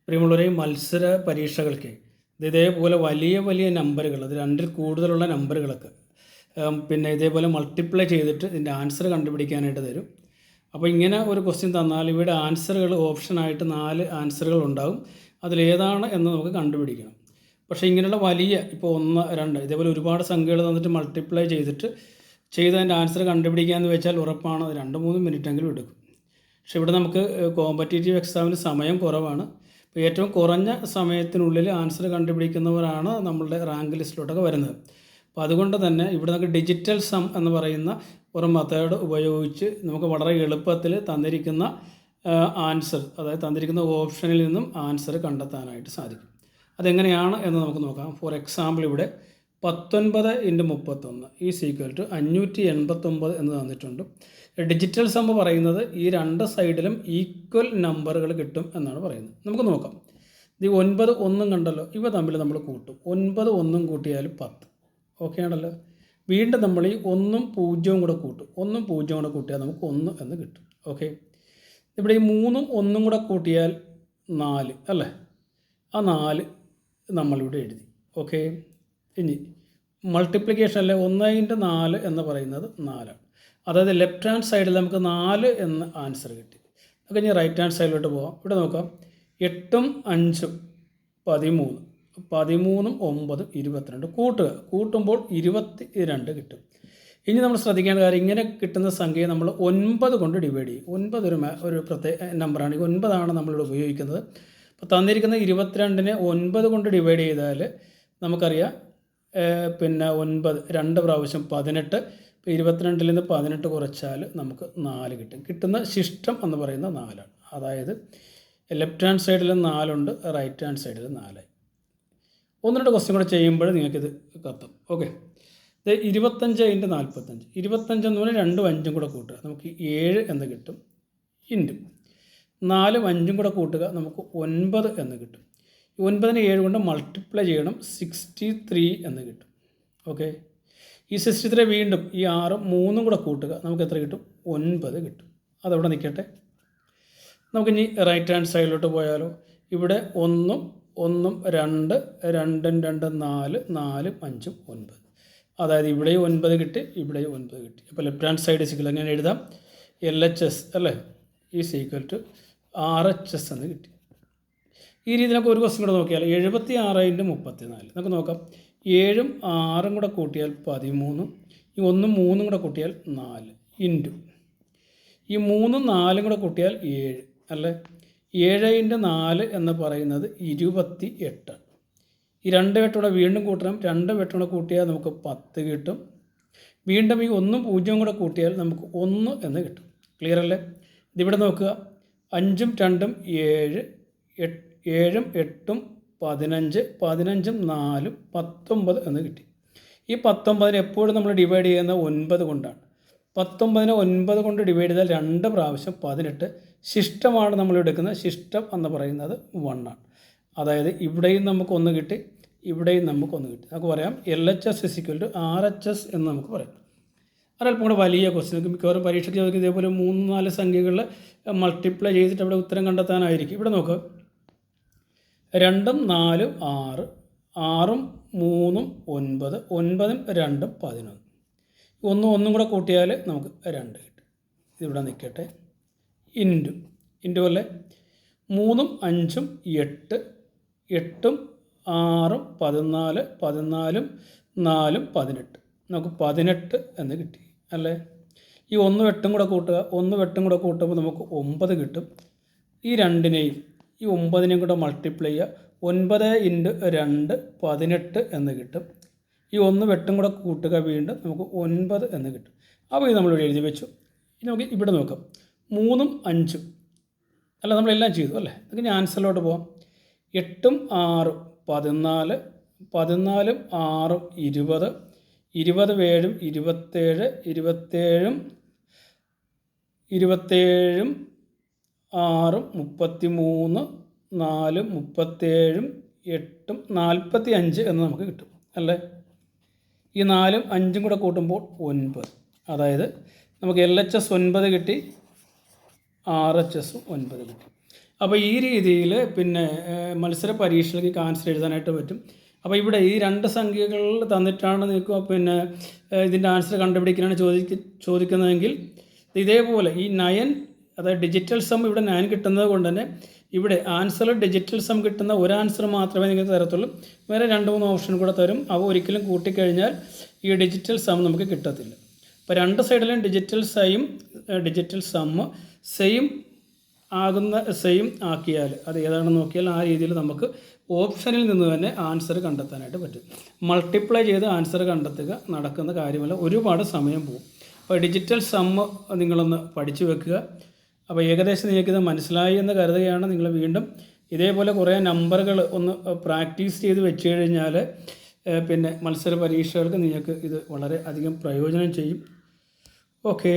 പ്രിയമുള്ളവരെ, മത്സര പരീക്ഷകൾക്ക് ഇതേപോലെ വലിയ വലിയ നമ്പറുകൾ, അത് 2ൽ കൂടുതലുള്ള നമ്പറുകളൊക്കെ പിന്നെ ഇതേപോലെ മൾട്ടിപ്ലൈ ചെയ്തിട്ട് ഇതിൻ്റെ ആൻസർ കണ്ടുപിടിക്കാനായിട്ട് തരും. അപ്പോൾ ഇങ്ങനെ ഒരു ക്വസ്റ്റ്യൻ തന്നാൽ ഇവിടെ ആൻസറുകൾ ഓപ്ഷനായിട്ട് 4 ആൻസറുകൾ ഉണ്ടാകും. അതിലേതാണ് എന്ന് നമുക്ക് കണ്ടുപിടിക്കണം. പക്ഷേ ഇങ്ങനെയുള്ള വലിയ ഇപ്പോൾ 1, 2 ഇതേപോലെ ഒരുപാട് സംഖ്യകൾ തന്നിട്ട് മൾട്ടിപ്ലൈ ചെയ്തതിൻ്റെ ആൻസർ കണ്ടുപിടിക്കുക എന്ന് വെച്ചാൽ ഉറപ്പാണ് അത് 2-3 മിനിറ്റെങ്കിലും എടുക്കും. പക്ഷേ ഇവിടെ നമുക്ക് കോമ്പറ്റേറ്റീവ് എക്സാമിന് സമയം കുറവാണ്. അപ്പോൾ ഏറ്റവും കുറഞ്ഞ സമയത്തിനുള്ളിൽ ആൻസർ കണ്ടുപിടിക്കുന്നവരാണ് നമ്മളുടെ റാങ്ക് ലിസ്റ്റിലോട്ടൊക്കെ വരുന്നത്. അപ്പോൾ അതുകൊണ്ട് തന്നെ ഇവിടെ നമുക്ക് ഡിജിറ്റൽ സം എന്ന് പറയുന്ന ഒരു മെത്തേഡ് ഉപയോഗിച്ച് നമുക്ക് വളരെ എളുപ്പത്തിൽ തന്നിരിക്കുന്ന ആൻസർ, അതായത് തന്നിരിക്കുന്ന ഓപ്ഷനിൽ നിന്നും ആൻസർ കണ്ടെത്താനായിട്ട് സാധിക്കും. അതെങ്ങനെയാണ് എന്ന് നമുക്ക് നോക്കാം. ഫോർ എക്സാമ്പിൾ ഇവിടെ 19 × 31 ഈസ് ഈക്വൽ ടു 589 എന്ന് തന്നിട്ടുണ്ട്. ഡിജിറ്റൽ സം പറയുന്നത് ഈ 2 സൈഡിലും ഈക്വൽ നമ്പറുകൾ കിട്ടും എന്നാണ് പറയുന്നത്. നമുക്ക് നോക്കാം. ഈ 9 1 കണ്ടല്ലോ, ഇവ തമ്മിൽ നമ്മൾ കൂട്ടും. 9 1 കൂട്ടിയാൽ 10. ഓക്കെ ആണല്ലോ. വീണ്ടും നമ്മൾ ഈ 1 0 കൂടെ കൂട്ടും. 1 0 കൂടെ കൂട്ടിയാൽ നമുക്ക് 1 എന്ന് കിട്ടും. ഓക്കെ. ഇവിടെ ഈ 3 1 കൂടെ കൂട്ടിയാൽ 4 അല്ലേ. ആ 4 നമ്മളിവിടെ എഴുതി. ഓക്കെ. ഇനി മൾട്ടിപ്ലിക്കേഷനിലെ 1 × 4 എന്ന് പറയുന്നത് 4ആണ്. അതായത് ലെഫ്റ്റ് ഹാൻഡ് സൈഡിൽ നമുക്ക് 4 എന്ന് ആൻസർ കിട്ടി. അത് കഴിഞ്ഞ് റൈറ്റ് ഹാൻഡ് സൈഡിലോട്ട് പോകാം. ഇവിടെ നോക്കാം. 8ഉം 5ഉം 13, 13ഉം 9ഉം 22. കൂട്ടുമ്പോൾ 22 കിട്ടും. ഇനി നമ്മൾ ശ്രദ്ധിക്കേണ്ട കാര്യം, ഇങ്ങനെ കിട്ടുന്ന സംഖ്യയെ നമ്മൾ 9 കൊണ്ട് ഡിവൈഡ് ചെയ്യും. 9 ഒരു പ്രത്യേക നമ്പറാണ്. ഈ 9ആണ് നമ്മളിവിടെ ഉപയോഗിക്കുന്നത്. അപ്പോൾ തന്നിരിക്കുന്ന 22നെ 9 കൊണ്ട് ഡിവൈഡ് ചെയ്താൽ നമുക്കറിയാം, പിന്നെ 9 2 പ്രാവശ്യം 18. ഇപ്പോൾ 22ൽ നിന്ന് 18 കുറച്ചാൽ നമുക്ക് 4 കിട്ടും. കിട്ടുന്ന ശിഷ്ടം എന്ന് പറയുന്നത് 4ആണ്. അതായത് ലെഫ്റ്റ് ഹാൻഡ് സൈഡിൽ 4 ഉണ്ട്, റൈറ്റ് ഹാൻഡ് സൈഡിൽ 4. 1-2 ക്വസ്റ്റ്യൻ കൂടെ ചെയ്യുമ്പോൾ നിങ്ങൾക്കിത് കത്തും. ഓക്കെ. ഇത് 25 × 45. 25 എന്ന് പറഞ്ഞാൽ 2ഉം 5ഉം കൂടെ കൂട്ടുക, നമുക്ക് 7 എന്ന് കിട്ടും. ഇൻറ്റു 4ഉം 5ഉം കൂടെ കൂട്ടുക, നമുക്ക് 9 എന്ന് കിട്ടും. 9നെ 7 കൊണ്ട് മൾട്ടിപ്ലൈ ചെയ്യണം, 63 എന്ന് കിട്ടും. ഓക്കെ. ഈ 63 വീണ്ടും ഈ 6ഉം 3ഉം കൂടെ കൂട്ടുക, നമുക്ക് എത്ര കിട്ടും? 9 കിട്ടും. അതവിടെ നിൽക്കട്ടെ. നമുക്കിനി റൈറ്റ് ഹാൻഡ് സൈഡിലോട്ട് പോയാലോ. ഇവിടെ 1ഉം 1ഉം 2, 2ഉം 2ഉം 4, 4ഉം 5ഉം 9. അതായത് ഇവിടെയും 9 കിട്ടി, ഇവിടെയും 9 കിട്ടി. അപ്പോൾ ലെഫ്റ്റ് ഹാൻഡ് സൈഡ് ഈക്വൽ എങ്ങനെ എഴുതാം? LHS അല്ലേ, ഈസ് ഈക്വൽ ടു RHS എന്ന് കിട്ടി. ഈ രീതിയിൽ നമുക്ക് ഒരു ക്വസ്റ്റ്യൻ കൂടെ നോക്കിയാൽ 76 × 34. നമുക്ക് നോക്കാം. 7ഉം 6ഉം കൂടെ കൂട്ടിയാൽ 13, ഈ 1ഉം 3ഉം കൂടെ കൂട്ടിയാൽ 4, ഇൻറ്റു ഈ 3ഉം 4ഉം കൂടെ കൂട്ടിയാൽ 7 അല്ലേ. 7 × 4 എന്ന് പറയുന്നത് 28. ഈ 2 വെട്ടൂടെ വീണ്ടും കൂട്ടണം. 2 വെട്ടൂടെ കൂട്ടിയാൽ നമുക്ക് 10 കിട്ടും. വീണ്ടും ഈ 1ഉം 0ഉം കൂടെ കൂട്ടിയാൽ നമുക്ക് 1 എന്ന് കിട്ടും. ക്ലിയർ അല്ലേ? ഇതിവിടെ നോക്കുക. 5ഉം 2ഉം 7, 7ഉം 8ഉം 15, 15ഉം 4ഉം 19 എന്ന് കിട്ടി. ഈ 19നെ എപ്പോഴും നമ്മൾ ഡിവൈഡ് ചെയ്യുന്ന 9 കൊണ്ടാണ്. 19നെ 9 കൊണ്ട് ഡിവൈഡ് ചെയ്താൽ 2 പ്രാവശ്യം 18. ശിഷ്ടമാണ് നമ്മൾ എടുക്കുന്നത്. ശിഷ്ടം എന്ന് പറയുന്നത് 1 ആണ്. അതായത് ഇവിടെയും നമുക്ക് 1 കിട്ടി, ഇവിടെയും നമുക്ക് 1 കിട്ടി. നമുക്ക് പറയാം LHS = RHS എന്ന് നമുക്ക് പറയാം. ഒരല്പം കൂടെ വലിയ ക്വസ്റ്റ്യൻ, മിക്കവാറും പരീക്ഷയ്ക്ക് ചോദിക്കുന്നത് ഇതേപോലെ 3-4 സംഖ്യകളിൽ മൾട്ടിപ്ലൈ ചെയ്തിട്ട് അവിടെ ഉത്തരം കണ്ടെത്താനായിരിക്കും. ഇവിടെ നോക്കുക. 2ഉം 4ഉം 6, 6ഉം 3ഉം 9, 9ഉം 2ഉം 11. 1 കൂടെ കൂട്ടിയാൽ നമുക്ക് 2 കിട്ടും. ഇതിവിടെ നിൽക്കട്ടെ. ഇൻറ്റു അല്ലേ. 3ഉം 5ഉം 8, 8ഉം 6ഉം 14, 14ഉം 4ഉം 18. നമുക്ക് 18 എന്ന് കിട്ടി അല്ലേ. ഈ 1 8ഉം കൂടെ കൂട്ടുക. 1 8ഉം കൂടെ കൂട്ടുമ്പോൾ നമുക്ക് 9 കിട്ടും. ഈ 2നെയും ഈ 9നെയും കൂടെ മൾട്ടിപ്ലൈ ചെയ്യുക. 9 × 2 18 എന്ന് കിട്ടും. ഈ 1 8ഉം കൂടെ കൂട്ടുക, വീണ്ടും നമുക്ക് 9 എന്ന് കിട്ടും. അപ്പോൾ ഇത് നമ്മളിവിടെ എഴുതി വെച്ചു. ഇനി നമുക്ക് ഇവിടെ നോക്കാം. 3ഉം 5ഉം അല്ല, നമ്മളെല്ലാം ചെയ്തു അല്ലേ. നമുക്ക് ആൻസറിലോട്ട് പോകാം. 8ഉം 6ഉം 14, 14ഉം 6ഉം 20, 20 7ഉം 27, 27ഉം 6ഉം 33, 4ഉം 37, 8ഉം 45 എന്ന് നമുക്ക് കിട്ടും അല്ലേ. ഈ 4ഉം 5ഉം കൂടെ കൂട്ടുമ്പോൾ 9. അതായത് നമുക്ക് LHS 9 കിട്ടി, RHS 9 കിട്ടി. അപ്പോൾ ഈ രീതിയിൽ പിന്നെ മത്സര പരീക്ഷയ്ക്ക് ആൻസർ എഴുതാനായിട്ട് പറ്റും. അപ്പോൾ ഇവിടെ ഈ 2 സംഖ്യകൾ തന്നിട്ടാണ് നിങ്ങൾക്ക് പിന്നെ ഇതിൻ്റെ ആൻസർ കണ്ടുപിടിക്കാനാണ് ചോദിക്കുന്നതെങ്കിൽ ഇതേപോലെ ഈ 9, അതായത് ഡിജിറ്റൽ സം ഇവിടെ 9 കിട്ടുന്നത് കൊണ്ട് തന്നെ ഇവിടെ ആൻസറിൽ ഡിജിറ്റൽ സം കിട്ടുന്ന ഒരു ആൻസർ മാത്രമേ നിങ്ങൾക്ക് തരത്തുള്ളൂ. വേറെ 2-3 ഓപ്ഷൻ കൂടെ തരും. അവ ഒരിക്കലും കൂട്ടിക്കഴിഞ്ഞാൽ ഈ ഡിജിറ്റൽ സം നമുക്ക് കിട്ടത്തില്ല. അപ്പോൾ 2 സൈഡിലും ഡിജിറ്റൽ സമ്മ് സെയിം ആക്കിയാൽ അത് ഏതാണെന്ന് നോക്കിയാൽ ആ രീതിയിൽ നമുക്ക് ഓപ്ഷനിൽ നിന്ന് തന്നെ ആൻസർ കണ്ടെത്താനായിട്ട് പറ്റും. മൾട്ടിപ്ലൈ ചെയ്ത് ആൻസർ കണ്ടെത്തുക നടക്കുന്ന കാര്യമല്ല, ഒരുപാട് സമയം പോകും. അപ്പോൾ ഡിജിറ്റൽ സമ്മ് നിങ്ങളൊന്ന് പഠിച്ചു വെക്കുക. അപ്പോൾ ഏകദേശം നിങ്ങൾക്കിത് മനസ്സിലായി എന്ന് കരുതുകയാണ്. നിങ്ങൾ വീണ്ടും ഇതേപോലെ കുറേ നമ്പറുകൾ ഒന്ന് പ്രാക്ടീസ് ചെയ്ത് വെച്ച് കഴിഞ്ഞാൽ പിന്നെ മത്സര പരീക്ഷകൾക്ക് നിങ്ങൾക്ക് ഇത് വളരെ അധികം പ്രയോജനം ചെയ്യും. ഓക്കേ.